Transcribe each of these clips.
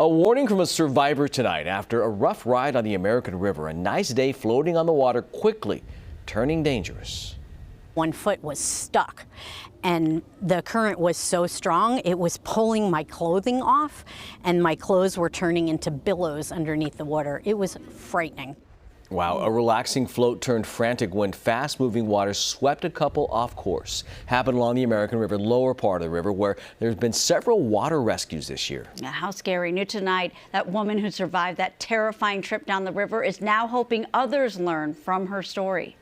A warning from a survivor tonight after a rough ride on the American River. A nice day floating on the water, quickly turning dangerous. One foot was stuck and the current was so strong it was pulling my clothing off and my clothes were turning into billows underneath the water. It was frightening. Wow, a relaxing float turned frantic when fast-moving water swept a couple off course. Happened along the American River, lower part of the river, where there's been several water rescues this year. How scary. New tonight, that woman who survived that terrifying trip down the river is now hoping others learn from her story.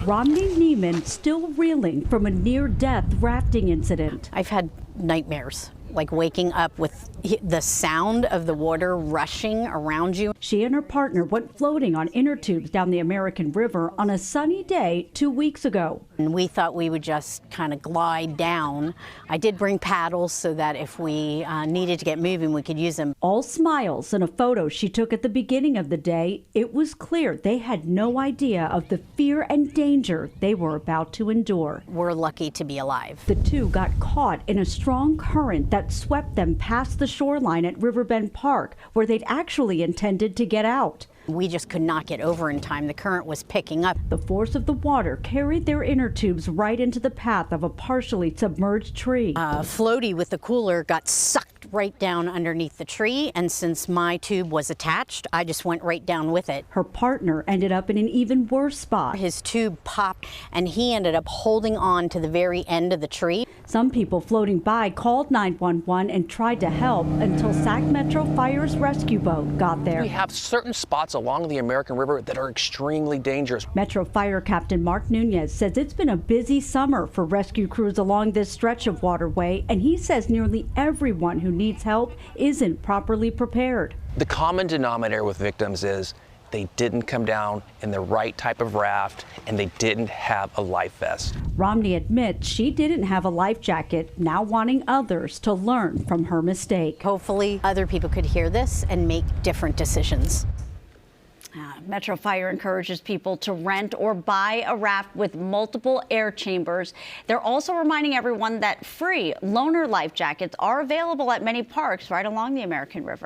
Romney Neiman still reeling from a near-death rafting incident. I've had nightmares, like waking up with the sound of the water rushing around you. She and her partner went floating on inner tubes down the American River on a sunny day 2 weeks ago. And we thought we would just kind of glide down. I did bring paddles so that if we needed to get moving, we could use them. All smiles in a photo she took at the beginning of the day. It was clear they had no idea of the fear and danger they were about to endure. We're lucky to be alive. The two got caught in a strong current that swept them past the shoreline at Riverbend Park, where they'd actually intended to get out. We just could not get over in time. The current was picking up. The force of the water carried their inner tubes right into the path of a partially submerged tree. Floaty with the cooler got sucked right down underneath the tree, and since my tube was attached, I just went right down with it. Her partner ended up in an even worse spot. His tube popped, and he ended up holding on to the very end of the tree. Some people floating by called 911 and tried to help until Sac Metro Fire's rescue boat got there. We have certain spots along the American River that are extremely dangerous. Metro Fire Captain Mark Nunez says it's been a busy summer for rescue crews along this stretch of waterway, and he says nearly everyone who needs help isn't properly prepared. The common denominator with victims is they didn't come down in the right type of raft and they didn't have a life vest. Romney admits she didn't have a life jacket, now wanting others to learn from her mistake. Hopefully other people could hear this and make different decisions. Metro Fire encourages people to rent or buy a raft with multiple air chambers. They're also reminding everyone that free loaner life jackets are available at many parks right along the American River.